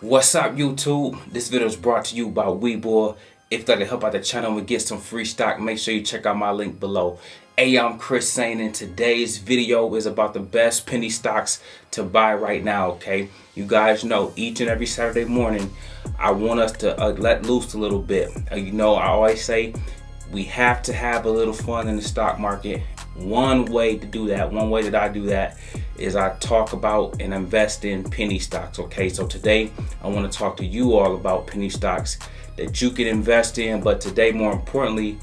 What's up, YouTube? This video is brought to you by Weeboy. If that to help out the channel and get some free stock, make sure you check out my link below. Hey, I'm Chris saying, and today's video is about the best penny stocks to buy right now, okay? You guys know each and every Saturday morning, I want us to let loose a little bit. I always say we have to have a little fun in the stock market. One way to do that, one way that I do that is I talk about and invest in penny stocks, okay? So today I want to talk to you all about penny stocks that you can invest in, but today more importantly,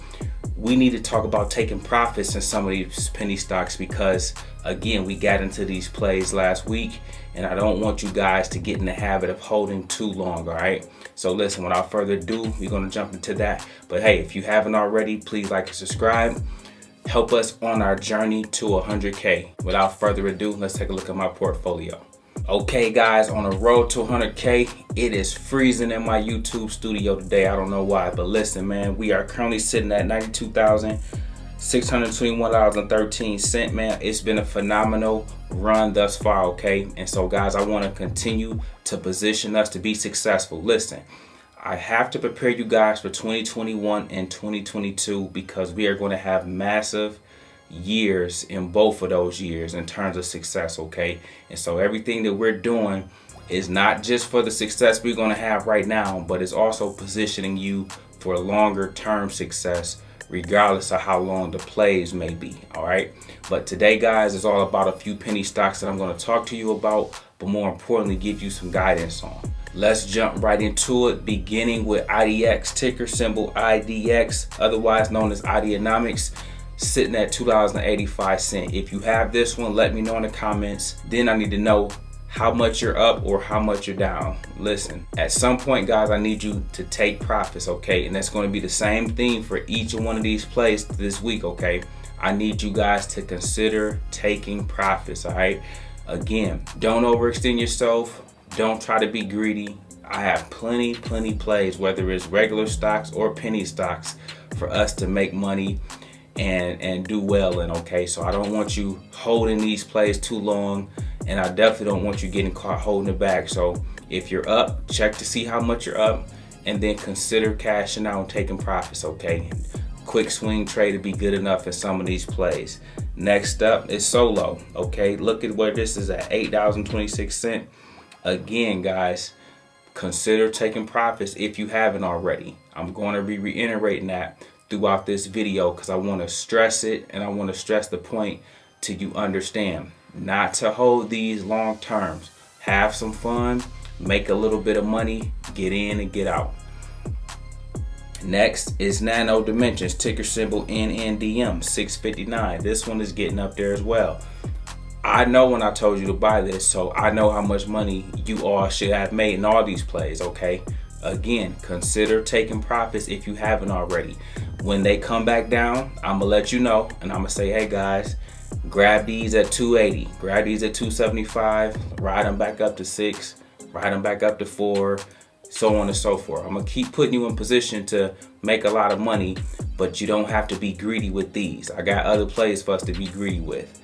we need to talk about taking profits in some of these penny stocks because again, we got into these plays last week and I don't want you guys to get in the habit of holding too long, all right? So listen, without further ado, we're going to jump into that. But hey, if you haven't already, please like and subscribe. Help us on our journey to 100K. Without further ado, let's take a look at my portfolio. Okay guys, on the road to 100K, it is freezing in my YouTube studio today. I don't know why, but listen, man, we are currently sitting at $92,621.13, man. It's been a phenomenal run thus far, okay? And so guys, I want to continue to position us to be successful. Listen, I have to prepare you guys for 2021 and 2022 because we are going to have massive years in both of those years in terms of success, okay? And so everything that we're doing is not just for the success we're going to have right now, but it's also positioning you for longer term success regardless of how long the plays may be, all right? But today, guys, is all about a few penny stocks that I'm going to talk to you about, but more importantly, give you some guidance on. Let's jump right into it, beginning with IDX, ticker symbol IDX, otherwise known as Ideonomics, sitting at $2.85. If you have this one, let me know in the comments. Then I need to know how much you're up or how much you're down. Listen, at some point, guys, I need you to take profits, okay? And that's going to be the same thing for each one of these plays this week, okay? I need you guys to consider taking profits, all right? Again, don't overextend yourself. Don't try to be greedy. I have plenty plays, whether it's regular stocks or penny stocks, for us to make money and do well in, okay? So I don't want you holding these plays too long, and I definitely don't want you getting caught holding it back. So if you're up, check to see how much you're up, and then consider cashing out and taking profits, okay? Quick swing trade to be good enough in some of these plays. Next up is Solo, okay? Look at where this is at, $8.26. Again, guys, consider taking profits if you haven't already. I'm going to be reiterating that throughout this video because I want to stress it, and I want to stress the point to you understand not to hold these long terms. Have some fun, make a little bit of money, get in and get out. Next is Nano Dimensions, ticker symbol NNDM, 659. This one is getting up there as well. I know when I told you to buy this, so I know how much money you all should have made in all these plays, okay? Again, consider taking profits if you haven't already. When they come back down, I'm gonna let you know, and I'm gonna say, hey guys, grab these at 280, grab these at 275, ride them back up to 6, ride them back up to 4, so on and so forth. I'm gonna keep putting you in position to make a lot of money, but you don't have to be greedy with these. I got other plays for us to be greedy with.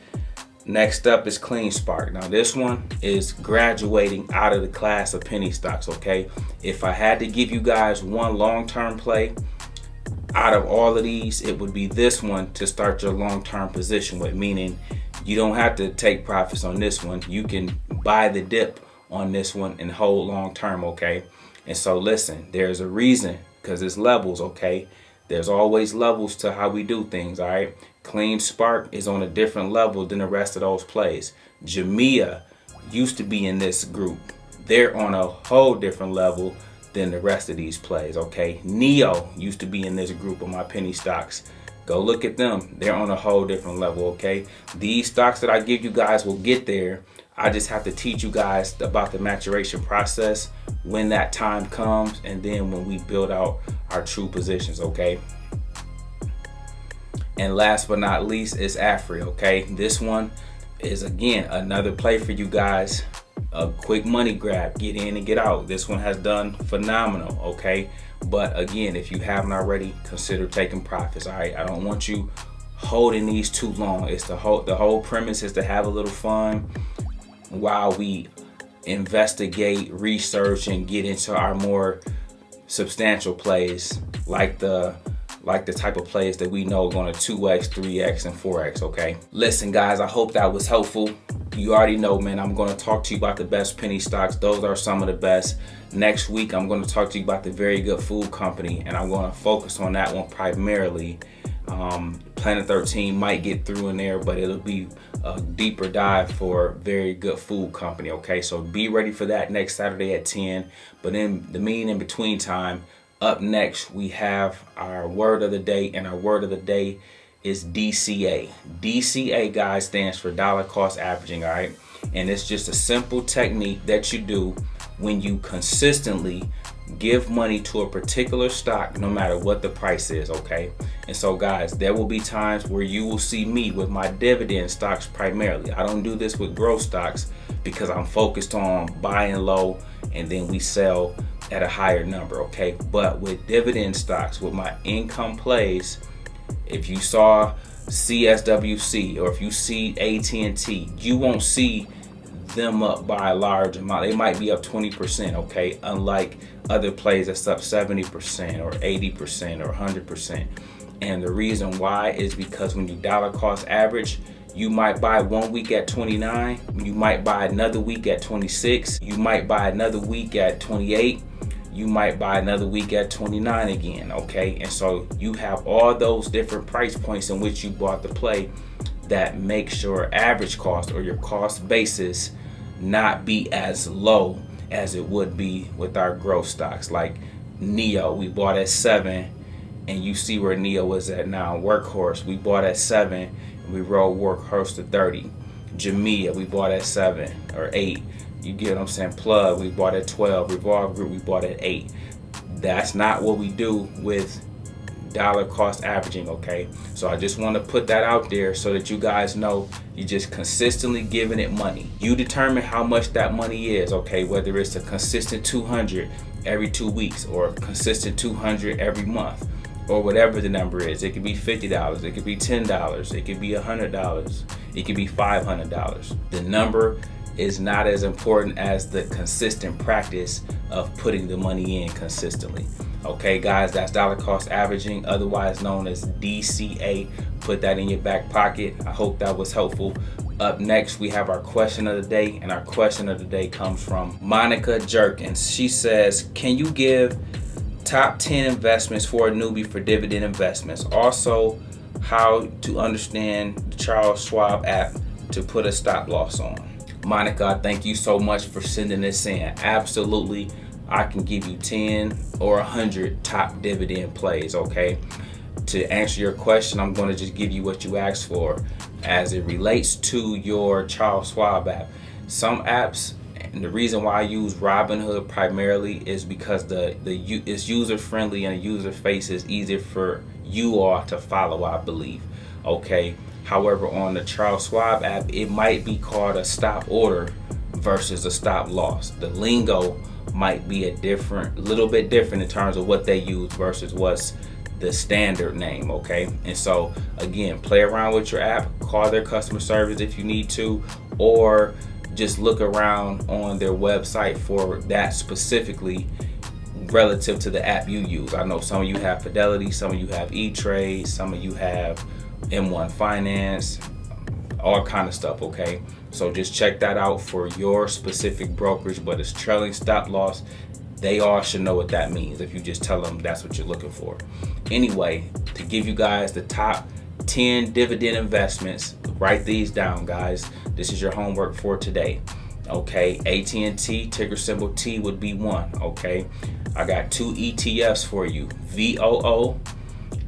Next up is Clean Spark. Now this one is graduating out of the class of penny stocks, okay? If I had to give you guys one long-term play out of all of these, it would be this one to start your long-term position with, meaning you don't have to take profits on this one. You can buy the dip on this one and hold long-term, okay? And so listen, there's a reason, because it's levels, okay? There's always levels to how we do things, all right? Clean Spark is on a different level than the rest of those plays. Jamia used to be in this group. They're on a whole different level than the rest of these plays, okay? Neo used to be in this group of my penny stocks. Go look at them. They're on a whole different level, okay? These stocks that I give you guys will get there. I just have to teach you guys about the maturation process when that time comes, and then when we build out our true positions, okay? And last but not least is Afri, okay? This one is, again, another play for you guys. A quick money grab, get in and get out. This one has done phenomenal, okay? But again, if you haven't already, consider taking profits, all right? I don't want you holding these too long. It's the whole premise is to have a little fun while we investigate, research, and get into our more substantial plays, like the type of plays that we know are going to 2x, 3x, and 4x, okay? Listen, guys, I hope that was helpful. You already know, man, I'm going to talk to you about the best penny stocks. Those are some of the best. Next week, I'm going to talk to you about the Very Good Food Company, and I'm going to focus on that one primarily. Planet 13 might get through in there, but it'll be a deeper dive for Very Good Food Company, okay? So be ready for that next Saturday at 10. But in the in between time, up next, we have our word of the day, and our word of the day is DCA. DCA, guys, stands for dollar cost averaging, all right? And it's just a simple technique that you do when you consistently give money to a particular stock, no matter what the price is, okay? And so, guys, there will be times where you will see me with my dividend stocks primarily. I don't do this with growth stocks because I'm focused on buying low and then we sell at a higher number, okay? But with dividend stocks, with my income plays, if you saw CSWC or if you see AT&T, you won't see them up by a large amount. They might be up 20%, okay? Unlike other plays that's up 70% or 80% or 100%. And the reason why is because when you dollar cost average, you might buy 1 week at 29, you might buy another week at 26, you might buy another week at 28, you might buy another week at 29 again, okay? And so you have all those different price points in which you bought the play that makes your average cost or your cost basis not be as low as it would be with our growth stocks. Like Neo, we bought at 7, and you see where Neo is at now. Workhorse, we bought at 7, and we rolled Workhorse to 30. Jamia, we bought at 7 or 8. You get what I'm saying? Plug, we bought at 12. Revolve Group, we bought at 8. That's not what we do with dollar cost averaging, okay? So I just want to put that out there so that you guys know you're just consistently giving it money. You determine how much that money is, okay? Whether it's a consistent 200 every 2 weeks or a consistent 200 every month or whatever the number is. It could be $50, it could be $10, it could be $100, it could be $500. The number is not as important as the consistent practice of putting the money in consistently. Okay, guys, that's dollar cost averaging, otherwise known as DCA. Put that in your back pocket. I hope that was helpful. Up next, we have our question of the day, and our question of the day comes from Monica Jerkins. She says, can you give top 10 investments for a newbie for dividend investments? Also, how to understand the Charles Schwab app to put a stop loss on. Monica, thank you so much for sending this in. Absolutely, I can give you 10 or 100 top dividend plays, okay? To answer your question, I'm going to just give you what you asked for as it relates to your Charles Schwab app. Some apps, and the reason why I use Robinhood primarily is because it's user friendly and the user face is easier for you all to follow, I believe, okay? However, on the Charles Schwab app, it might be called a stop order versus a stop loss. The lingo might be a little bit different in terms of what they use versus what's the standard name, okay? And so again, play around with your app, call their customer service if you need to, or just look around on their website for that specifically relative to the app you use. I know some of you have Fidelity, some of you have E-Trade, some of you have M1 Finance, all kind of stuff, okay? So just check that out for your specific brokerage, but it's trailing stop loss. They all should know what that means if you just tell them that's what you're looking for. Anyway, to give you guys the top 10 dividend investments, write these down, guys. This is your homework for today. Okay, AT&T, ticker symbol T, would be one, okay? I got 2 ETFs for you, VOO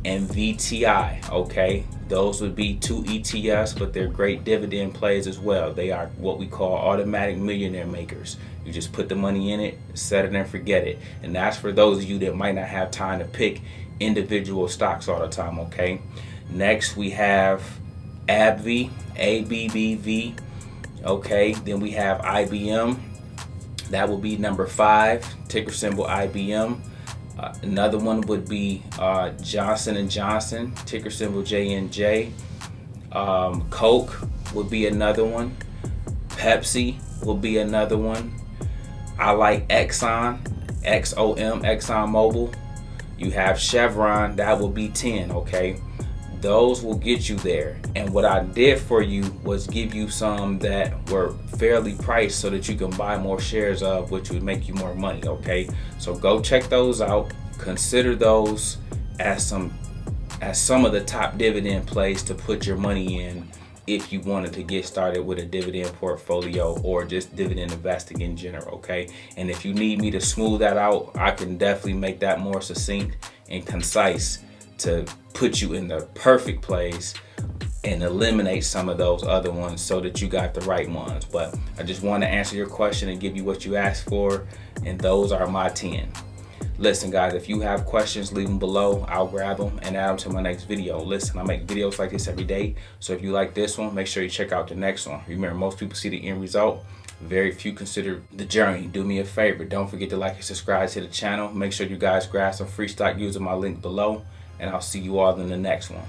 and VTI, okay? Those would be 2 ETFs, but they're great dividend plays as well. They are what we call automatic millionaire makers. You just put the money in it, set it and forget it. And that's for those of you that might not have time to pick individual stocks all the time, okay? Next, we have ABV, ABBV, okay? Then we have IBM. That will be number 5, ticker symbol IBM. Another one would be Johnson & Johnson, ticker symbol JNJ. Coke would be another one. Pepsi will be another one. I like Exxon, XOM, Exxon Mobil. You have Chevron, that will be 10, okay? Those will get you there. And what I did for you was give you some that were fairly priced so that you can buy more shares of, which would make you more money, okay? So go check those out. Consider those as some of the top dividend plays to put your money in if you wanted to get started with a dividend portfolio or just dividend investing in general, okay? And if you need me to smooth that out, I can definitely make that more succinct and concise to put you in the perfect place and eliminate some of those other ones so that you got the right ones. But I just want to answer your question and give you what you asked for, and those are my 10. Listen guys, if you have questions, leave them below. I'll grab them and add them to my next video. Listen, I make videos like this every day, so if you like this one, make sure you check out the next one. Remember, most people see the end result, very few consider the journey. Do me a favor, don't forget to like and subscribe to the channel. Make sure you guys grab some free stock using my link below, and I'll see you all in the next one.